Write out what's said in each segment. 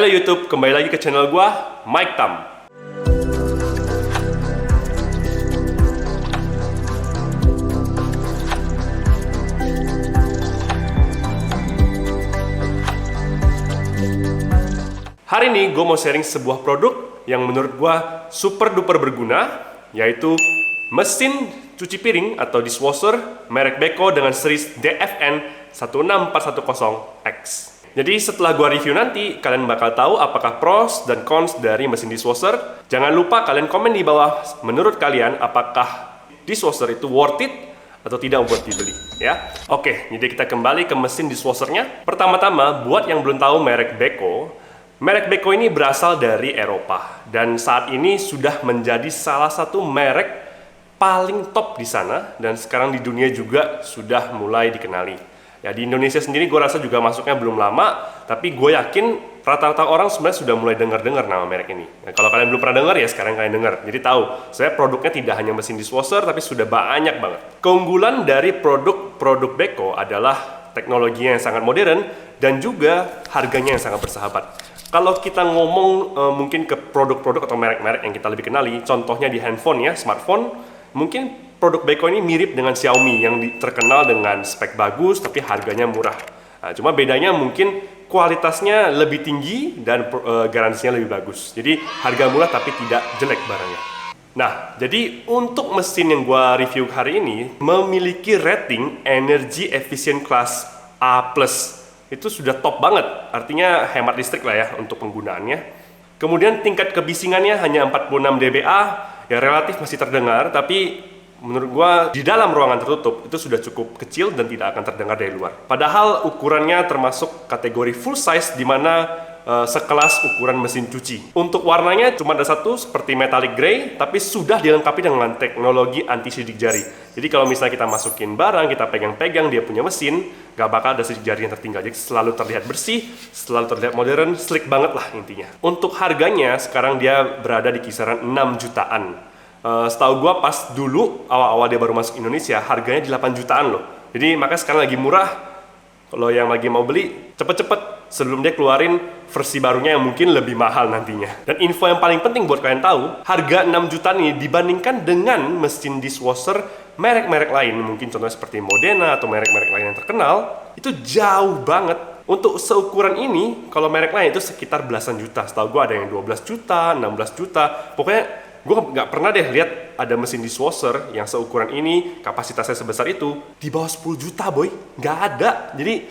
Halo YouTube, kembali lagi ke channel gua, Mike Tam. Hari ini gue mau sharing sebuah produk yang menurut gue super duper berguna, yaitu mesin cuci piring atau dishwasher merek Beko dengan series DFN 16410X. Jadi setelah gue review nanti, kalian bakal tahu apakah pros dan cons dari mesin dishwasher. Jangan lupa kalian komen di bawah, menurut kalian apakah dishwasher itu worth it atau tidak buat dibeli, ya. Oke, jadi kita kembali ke mesin dishwashernya. Pertama-tama, buat yang belum tahu merek Beko ini berasal dari Eropa dan saat ini sudah menjadi salah satu merek paling top di sana dan sekarang di dunia juga sudah mulai dikenali. Ya, di Indonesia sendiri gue rasa juga masuknya belum lama, tapi gue yakin rata-rata orang sebenarnya sudah mulai dengar-dengar nama merek ini. Nah, kalau kalian belum pernah dengar ya sekarang kalian dengar. Jadi tahu, saya produknya tidak hanya mesin dishwasher tapi sudah banyak banget. Keunggulan dari produk Beko adalah teknologinya yang sangat modern dan juga harganya yang sangat bersahabat. Kalau kita ngomong mungkin ke produk-produk atau merek-merek yang kita lebih kenali, contohnya di handphone ya, smartphone, mungkin produk Beko ini mirip dengan Xiaomi yang terkenal dengan spek bagus tapi harganya murah. Nah, cuma bedanya mungkin kualitasnya lebih tinggi dan garansinya lebih bagus. Jadi harga murah tapi tidak jelek barangnya. Nah, jadi untuk mesin yang gua review hari ini memiliki rating Energy Efficient Class A+. Itu sudah top banget, artinya hemat listrik lah ya untuk penggunaannya. Kemudian tingkat kebisingannya hanya 46 dBA, ya relatif masih terdengar, tapi menurut gua di dalam ruangan tertutup itu sudah cukup kecil dan tidak akan terdengar dari luar. Padahal ukurannya termasuk kategori full size di mana sekelas ukuran mesin cuci. Untuk warnanya cuma ada satu seperti metallic grey, tapi sudah dilengkapi dengan teknologi anti sidik jari. Jadi kalau misalnya kita masukin barang, kita pegang-pegang dia punya mesin, gak bakal ada sidik jari yang tertinggal. Jadi selalu terlihat bersih, selalu terlihat modern, slick banget lah intinya. Untuk harganya sekarang dia berada di kisaran 6 jutaan. Setahu gua pas dulu awal-awal dia baru masuk Indonesia harganya di 8 jutaan loh. Jadi makanya sekarang lagi murah. Kalau yang lagi mau beli cepet-cepet sebelum dia keluarin versi barunya yang mungkin lebih mahal nantinya. Dan info yang paling penting buat kalian tahu, harga 6 jutaan ini dibandingkan dengan mesin dishwasher merek-merek lain, mungkin contohnya seperti Modena atau merek-merek lain yang terkenal, itu jauh banget. Untuk seukuran ini, kalau merek lain itu sekitar belasan juta. Setahu gue ada yang 12 juta, 16 juta. Pokoknya gue nggak pernah deh lihat ada mesin dishwasher yang seukuran ini, kapasitasnya sebesar itu, di bawah 10 juta boy. Nggak ada. Jadi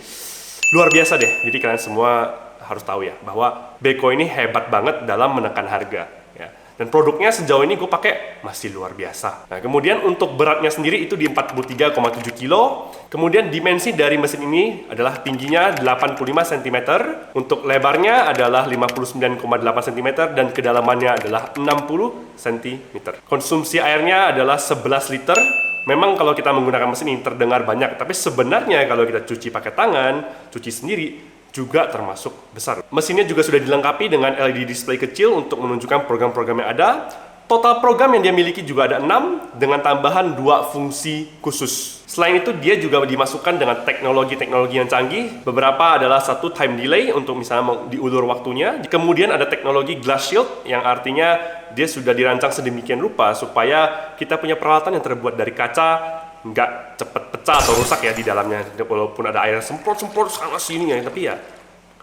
luar biasa deh. Jadi kalian semua harus tahu ya, bahwa Beko ini hebat banget dalam menekan harga. Ya. Dan produknya sejauh ini gue pakai masih luar biasa. Nah, kemudian untuk beratnya sendiri itu di 43,7 kilo. Kemudian dimensi dari mesin ini adalah tingginya 85 cm. Untuk lebarnya adalah 59,8 cm dan kedalamannya adalah 60 cm. Konsumsi airnya adalah 11 liter. Memang kalau kita menggunakan mesin ini terdengar banyak, tapi sebenarnya kalau kita cuci pakai tangan, cuci sendiri, juga termasuk besar. Mesinnya juga sudah dilengkapi dengan LED display kecil untuk menunjukkan program-program yang ada. Total program yang dia miliki juga ada 6 dengan tambahan 2 fungsi khusus. Selain itu dia juga dimasukkan dengan teknologi-teknologi yang canggih. Beberapa adalah satu time delay untuk misalnya diulur waktunya. Kemudian ada teknologi glass shield yang artinya dia sudah dirancang sedemikian rupa supaya kita punya peralatan yang terbuat dari kaca nggak cepet pecah atau rusak ya di dalamnya, walaupun ada air semprot sana sini ya, tapi ya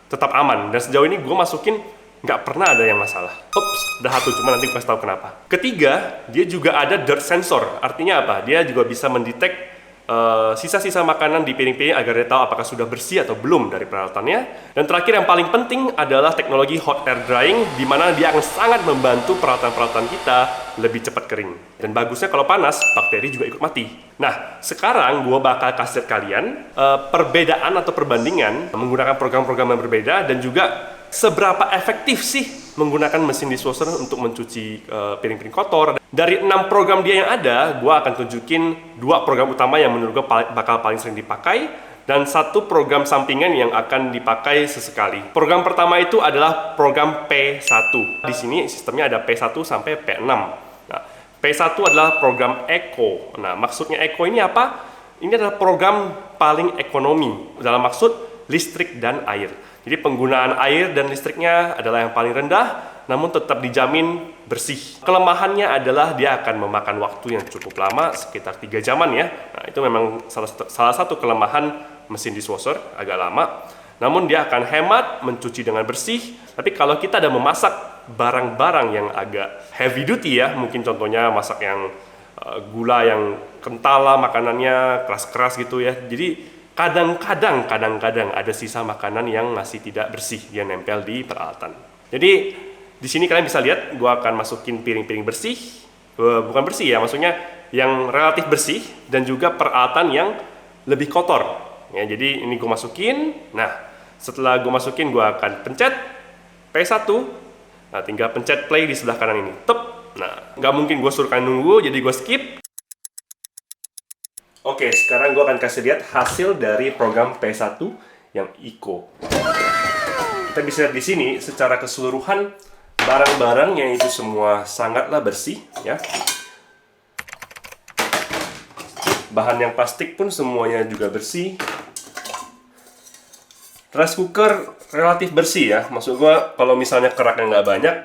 tetap aman. Dan sejauh ini gue masukin nggak pernah ada yang masalah. Ups, udah satu, cuma nanti gue kasih tahu kenapa. Ketiga, dia juga ada dirt sensor. Artinya apa? Dia juga bisa mendetek sisa-sisa makanan di piring-piring agar dia tahu apakah sudah bersih atau belum dari peralatannya. Dan terakhir yang paling penting adalah teknologi hot air drying, di mana dia akan sangat membantu peralatan-peralatan kita lebih cepat kering. Dan bagusnya kalau panas, bakteri juga ikut mati. Nah, sekarang gue bakal kasih lihat kalian perbedaan atau perbandingan menggunakan program-program yang berbeda dan juga seberapa efektif sih menggunakan mesin dishwasher untuk mencuci piring-piring kotor. Dari 6 program dia yang ada, gue akan tunjukin 2 program utama yang menurut gue bakal paling sering dipakai dan 1 program sampingan yang akan dipakai sesekali. Program pertama itu adalah program P1. Di sini sistemnya ada P1 sampai P6. Nah, P1 adalah program Eco. Nah, maksudnya Eco ini apa? Ini adalah program paling ekonomi dalam maksud listrik dan air. Jadi penggunaan air dan listriknya adalah yang paling rendah, namun tetap dijamin bersih. Kelemahannya adalah dia akan memakan waktu yang cukup lama, sekitar 3 jaman ya. Nah, itu memang salah satu kelemahan mesin dishwasher, agak lama. Namun dia akan hemat, mencuci dengan bersih. Tapi kalau kita ada memasak barang-barang yang agak heavy duty ya, mungkin contohnya masak yang gula yang kental lah makanannya, keras-keras gitu ya. Jadi kadang-kadang ada sisa makanan yang masih tidak bersih, dia nempel di peralatan. Jadi di sini kalian bisa lihat, gue akan masukin piring-piring bersih, bukan bersih ya, maksudnya yang relatif bersih dan juga peralatan yang lebih kotor. Ya, jadi ini gue masukin. Nah, setelah gue masukin, gue akan pencet P1. Nah, tinggal pencet play di sebelah kanan ini. Tep. Nah, nggak mungkin gue suruh kalian nunggu, jadi gue skip. Oke, sekarang gue akan kasih lihat hasil dari program P1 yang Eco. Kita bisa lihat di sini secara keseluruhan barang-barangnya itu semua sangatlah bersih ya. Bahan yang plastik pun semuanya juga bersih. Rice cooker relatif bersih ya. Maksud gue kalau misalnya keraknya nggak banyak,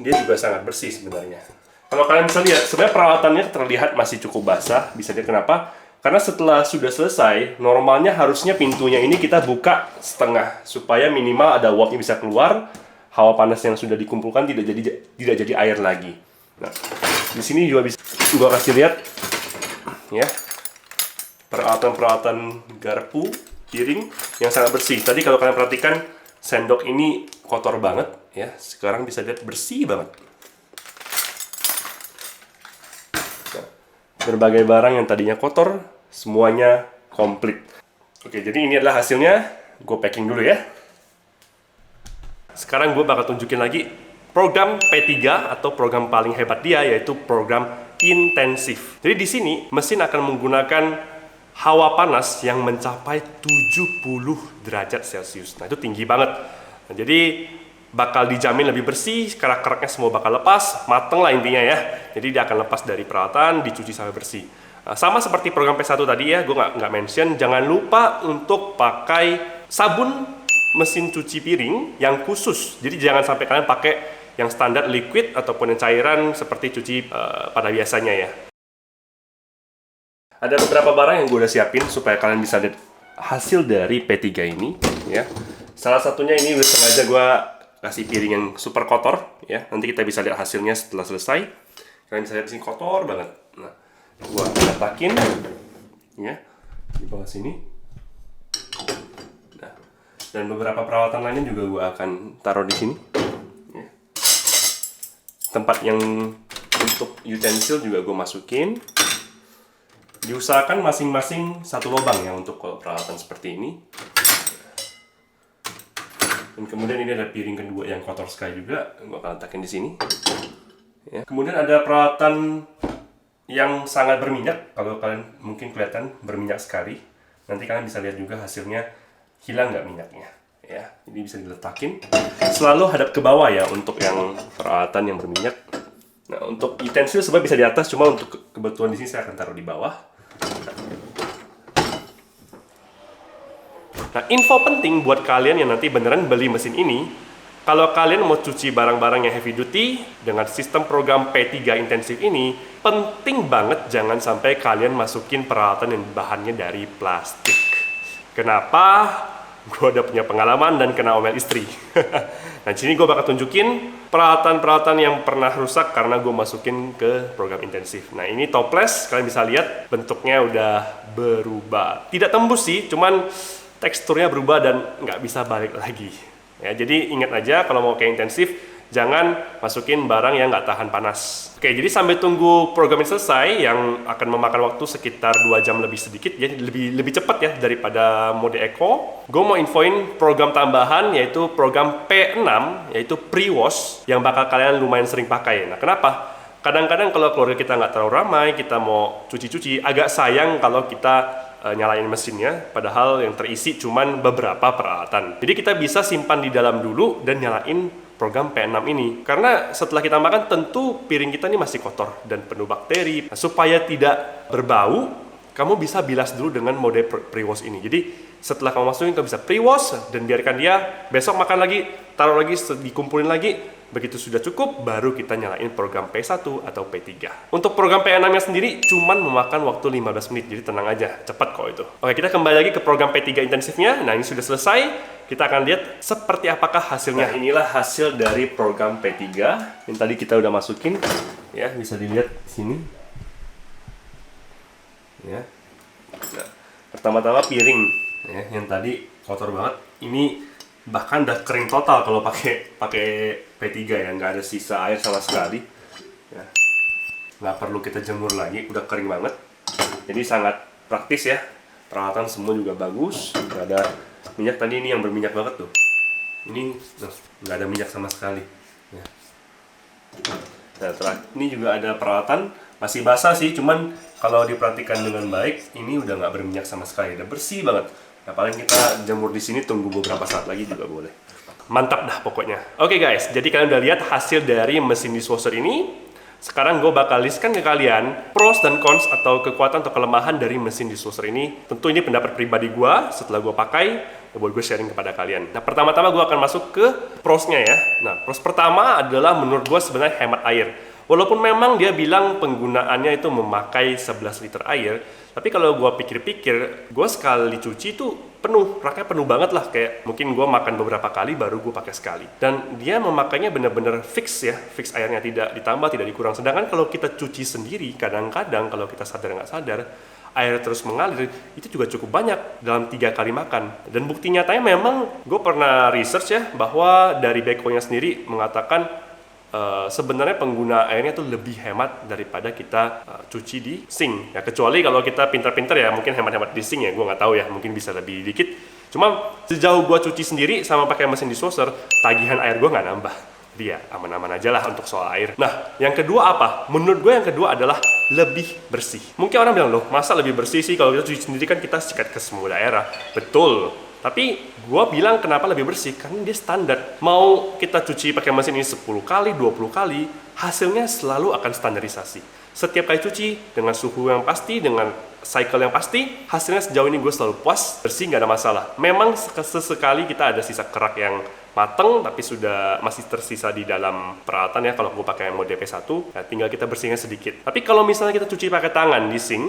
dia juga sangat bersih sebenarnya. Kalau kalian bisa lihat, sebenarnya peralatannya terlihat masih cukup basah. Bisa lihat kenapa? Karena setelah sudah selesai, normalnya harusnya pintunya ini kita buka setengah supaya minimal ada uapnya bisa keluar, hawa panas yang sudah dikumpulkan tidak jadi air lagi. Nah, di sini juga bisa gua kasih lihat ya peralatan garpu, piring yang sangat bersih. Tadi kalau kalian perhatikan sendok ini kotor banget ya, sekarang bisa lihat bersih banget. Nah, berbagai barang yang tadinya kotor semuanya komplit. Oke, jadi ini adalah hasilnya. Gue packing dulu ya. Sekarang gue bakal tunjukin lagi program P3 atau program paling hebat dia, yaitu program intensif. Jadi di sini mesin akan menggunakan hawa panas yang mencapai 70 derajat Celcius. Nah, itu tinggi banget. Nah, jadi bakal dijamin lebih bersih, kerak-keraknya semua bakal lepas, mateng lah intinya ya. Jadi dia akan lepas dari peralatan, dicuci sampai bersih. Sama seperti program P1 tadi ya, gue nggak mention, jangan lupa untuk pakai sabun mesin cuci piring yang khusus. Jadi jangan sampai kalian pakai yang standar liquid ataupun yang cairan seperti cuci pada biasanya ya. Ada beberapa barang yang gue udah siapin supaya kalian bisa lihat hasil dari P3 ini ya. Salah satunya ini udah sengaja gue kasih piring yang super kotor ya. Nanti kita bisa lihat hasilnya setelah selesai. Kalian bisa lihat di sini kotor banget. Nah, gua letakin ya di bawah sini. Nah, dan beberapa peralatan lainnya juga gua akan taruh di sini ya. Tempat yang untuk utensil juga gua masukin. Diusahakan masing-masing satu lubang ya untuk peralatan seperti ini. Dan kemudian ini ada piring kedua yang kotor sekali juga, gua akan letakin di sini ya. Kemudian ada peralatan yang sangat berminyak, kalau kalian mungkin kelihatan berminyak sekali. Nanti kalian bisa lihat juga hasilnya hilang nggak minyaknya ya. Ini bisa diletakin, selalu hadap ke bawah ya untuk yang peralatan yang berminyak. Nah, untuk utensil sebenarnya bisa di atas, cuma untuk kebetulan di sini saya akan taruh di bawah. Nah, info penting buat kalian yang nanti beneran beli mesin ini. Kalau kalian mau cuci barang-barang yang heavy duty dengan sistem program P3 intensif ini, penting banget jangan sampai kalian masukin peralatan yang bahannya dari plastik. Kenapa? Gue udah punya pengalaman dan kena omel istri. Nah, di sini gue bakal tunjukin peralatan-peralatan yang pernah rusak karena gue masukin ke program intensif. Nah, ini toples, kalian bisa lihat bentuknya udah berubah. Tidak tembus sih, cuman teksturnya berubah dan nggak bisa balik lagi. Ya, jadi ingat aja kalau mau kayak intensif, jangan masukin barang yang nggak tahan panas. Oke, jadi sambil tunggu program ini selesai, yang akan memakan waktu sekitar 2 jam lebih sedikit, jadi lebih cepat ya daripada mode Eco. Gue mau infoin program tambahan, yaitu program P6, yaitu pre-wash, yang bakal kalian lumayan sering pakai. Nah, kenapa? Kadang-kadang kalau keluarga kita nggak terlalu ramai, kita mau cuci-cuci, agak sayang kalau kita nyalain mesinnya, padahal yang terisi cuman beberapa peralatan. Jadi kita bisa simpan di dalam dulu dan nyalain program P6 ini. Karena setelah kita makan tentu piring kita ini masih kotor dan penuh bakteri. Nah, supaya tidak berbau, kamu bisa bilas dulu dengan mode pre-wash ini. Jadi setelah kamu masukin, kamu bisa pre-wash dan biarkan dia besok makan lagi, taruh lagi, dikumpulin lagi. Begitu sudah cukup, baru kita nyalain program P1 atau P3. Untuk program P6-nya sendiri cuman memakan waktu 15 menit, jadi tenang aja, cepat kok itu. Oke, kita kembali lagi ke program P3 intensifnya. Nah, ini sudah selesai. Kita akan lihat seperti apakah hasilnya. Nah, inilah hasil dari program P3 yang tadi kita udah masukin. Ya, bisa dilihat di sini. Ya. Nah, pertama-tama piring, ya, yang tadi kotor banget. Ini bahkan udah kering total kalau pakai P3 ya, nggak ada sisa air sama sekali. Ya. Nggak perlu kita jemur lagi, udah kering banget. Jadi sangat praktis ya. Peralatan semua juga bagus. Nggak ada minyak, tadi ini yang berminyak banget tuh. Ini nggak ada minyak sama sekali. Ya. Nah, ini juga ada peralatan masih basah sih, cuman kalau diperhatikan dengan baik, ini udah nggak berminyak sama sekali, udah bersih banget. Nah, paling kita jemur di sini, tunggu beberapa saat lagi juga boleh. Mantap dah pokoknya. Oke guys, jadi kalian udah lihat hasil dari mesin dishwasher ini. Sekarang gue bakal listkan ke kalian pros dan cons atau kekuatan atau kelemahan dari mesin dishwasher ini. Tentu ini pendapat pribadi gue setelah gue pakai, buat gue sharing kepada kalian. Nah, pertama-tama gue akan masuk ke prosnya ya. Nah, pros pertama adalah menurut gue sebenarnya hemat air. Walaupun memang dia bilang penggunaannya itu memakai 11 liter air, tapi kalau gue pikir-pikir, gue sekali cuci itu penuh, raknya penuh banget lah. Kayak mungkin gue makan beberapa kali baru gue pakai sekali. Dan dia memakainya benar-benar fix ya, fix airnya, tidak ditambah, tidak dikurang. Sedangkan kalau kita cuci sendiri, kadang-kadang kalau kita sadar nggak sadar, air terus mengalir, itu juga cukup banyak dalam 3 kali makan. Dan bukti nyatanya memang, gue pernah research ya, bahwa dari Beko-nya sendiri mengatakan sebenarnya pengguna airnya tuh lebih hemat daripada kita cuci di sink ya, kecuali kalau kita pintar-pintar ya mungkin hemat-hemat di sink ya, gue nggak tahu ya, mungkin bisa lebih dikit. Cuma sejauh gue cuci sendiri sama pakai mesin dishwasher, tagihan air gue nggak nambah, dia aman-aman aja lah untuk soal air. Nah, yang kedua apa? Menurut gue yang kedua adalah lebih bersih. Mungkin orang bilang, loh masa lebih bersih sih, kalau kita cuci sendiri kan kita sikat ke semua daerah. Betul, tapi gue bilang kenapa lebih bersih, karena dia standar. Mau kita cuci pakai mesin ini 10 kali, 20 kali, hasilnya selalu akan standarisasi. Setiap kali cuci, dengan suhu yang pasti, dengan cycle yang pasti, hasilnya sejauh ini gue selalu puas, bersih, nggak ada masalah. Memang sesekali kita ada sisa kerak yang mateng, tapi sudah masih tersisa di dalam peralatan ya, kalau gue pakai mode P1, nah tinggal kita bersihnya sedikit. Tapi kalau misalnya kita cuci pakai tangan di sink,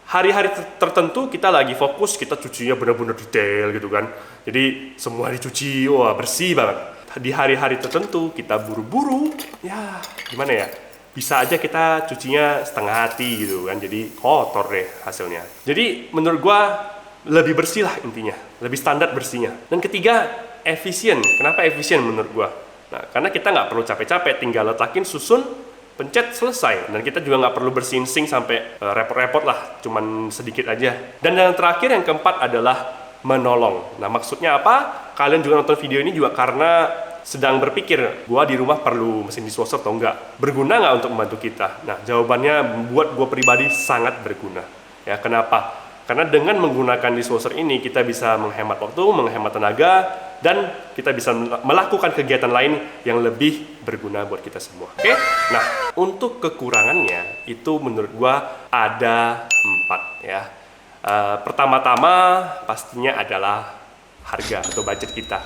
hari-hari tertentu kita lagi fokus, kita cucinya benar-benar detail gitu kan. Jadi semua dicuci, wah bersih banget. Di hari-hari tertentu kita buru-buru, ya gimana ya, bisa aja kita cucinya setengah hati gitu kan. Jadi kotor deh hasilnya. Jadi menurut gua lebih bersih lah intinya, lebih standar bersihnya. Dan ketiga, efisien. Kenapa efisien menurut gua? Nah, karena kita nggak perlu capek-capek, tinggal letakin, susun, pencet, selesai. Dan kita juga nggak perlu bersihin sink sampai repot-repot lah, cuman sedikit aja. Dan yang terakhir, yang keempat adalah menolong. Nah, maksudnya apa? Kalian juga nonton video ini juga karena sedang berpikir, gua di rumah perlu mesin dishwasher atau enggak? Berguna nggak untuk membantu kita? Nah, jawabannya buat gua pribadi sangat berguna. Ya, kenapa? Karena dengan menggunakan dishwasher ini, kita bisa menghemat waktu, menghemat tenaga, dan kita bisa melakukan kegiatan lain yang lebih berguna buat kita semua. Oke? Nah, untuk kekurangannya, itu menurut gua ada 4 ya. Pertama-tama pastinya adalah harga atau budget kita.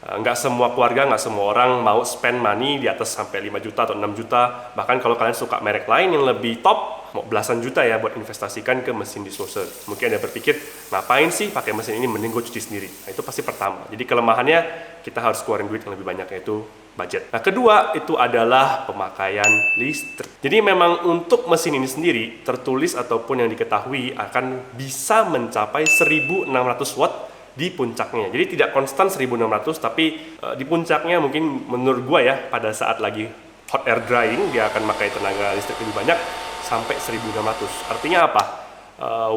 Nggak semua keluarga, nggak semua orang mau spend money di atas sampai 5 juta atau 6 juta. Bahkan kalau kalian suka merek lain yang lebih top, mau belasan juta ya buat investasikan ke mesin dishwasher. Mungkin ada berpikir, ngapain sih pakai mesin ini, mending gue cuci sendiri. Nah, itu pasti pertama. Jadi kelemahannya, kita harus keluarin duit yang lebih banyak, yaitu budget. Nah, kedua itu adalah pemakaian listrik. Jadi memang untuk mesin ini sendiri, tertulis ataupun yang diketahui akan bisa mencapai 1600 watt di puncaknya. Jadi tidak konstan 1600, tapi di puncaknya mungkin menurut gua ya, pada saat lagi hot air drying, dia akan pakai tenaga listrik lebih banyak, sampai 1600. Artinya apa?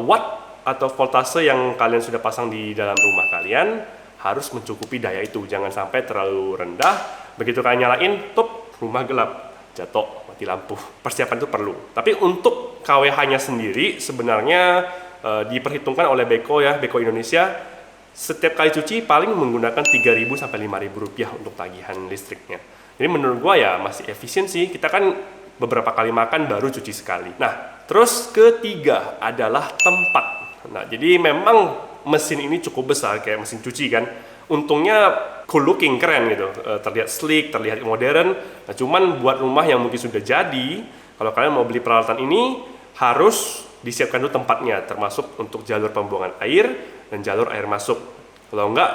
Watt atau voltase yang kalian sudah pasang di dalam rumah kalian harus mencukupi daya itu. Jangan sampai terlalu rendah, begitu kalian nyalain, tup, rumah gelap, jatuh, mati lampu. Persiapan itu perlu. Tapi untuk KWH-nya sendiri sebenarnya diperhitungkan oleh Beko ya, Beko Indonesia, setiap kali cuci paling menggunakan 3.000 sampai 5.000 rupiah untuk tagihan listriknya. Jadi menurut gua ya masih efisien sih. Kita kan beberapa kali makan baru cuci sekali. Nah, terus ketiga adalah tempat. Nah, jadi memang mesin ini cukup besar kayak mesin cuci kan. Untungnya cool looking, keren gitu, terlihat sleek, terlihat modern. Nah, cuman buat rumah yang mungkin sudah jadi, kalau kalian mau beli peralatan ini harus disiapkan dulu tempatnya, termasuk untuk jalur pembuangan air dan jalur air masuk. Kalau enggak,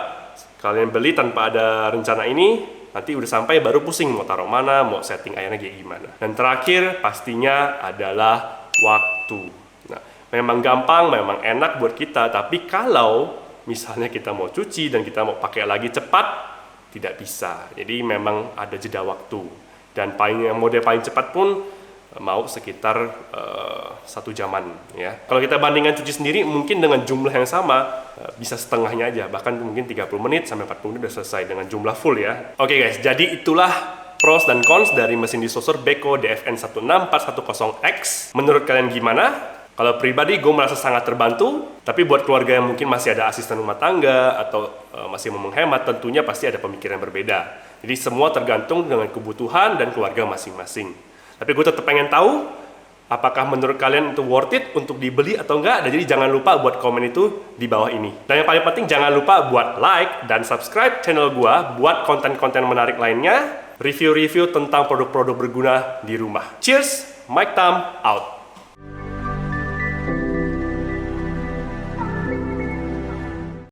kalian beli tanpa ada rencana ini, nanti udah sampai baru pusing mau taruh mana, mau setting airnya kayak gimana. Dan terakhir pastinya adalah waktu. Nah, memang gampang, memang enak buat kita, tapi kalau misalnya kita mau cuci dan kita mau pakai lagi cepat, tidak bisa. Jadi memang ada jeda waktu. Dan model paling cepat pun mau sekitar 1 jaman ya. Kalau kita bandingkan cuci sendiri mungkin dengan jumlah yang sama bisa setengahnya aja, bahkan mungkin 30 menit sampai 40 menit udah selesai dengan jumlah full ya. Oke guys, jadi itulah pros dan cons dari mesin dishwasher Beko DFN 16410X. Menurut kalian gimana? Kalau pribadi gue merasa sangat terbantu, tapi buat keluarga yang mungkin masih ada asisten rumah tangga atau masih mau menghemat, tentunya pasti ada pemikiran berbeda. Jadi semua tergantung dengan kebutuhan dan keluarga masing-masing. Tapi gue tetap pengen tahu apakah menurut kalian itu worth it untuk dibeli atau enggak. Dan jadi jangan lupa buat komen itu di bawah ini. Dan yang paling penting jangan lupa buat like dan subscribe channel gue buat konten-konten menarik lainnya, review-review tentang produk-produk berguna di rumah. Cheers, Mike Tam out.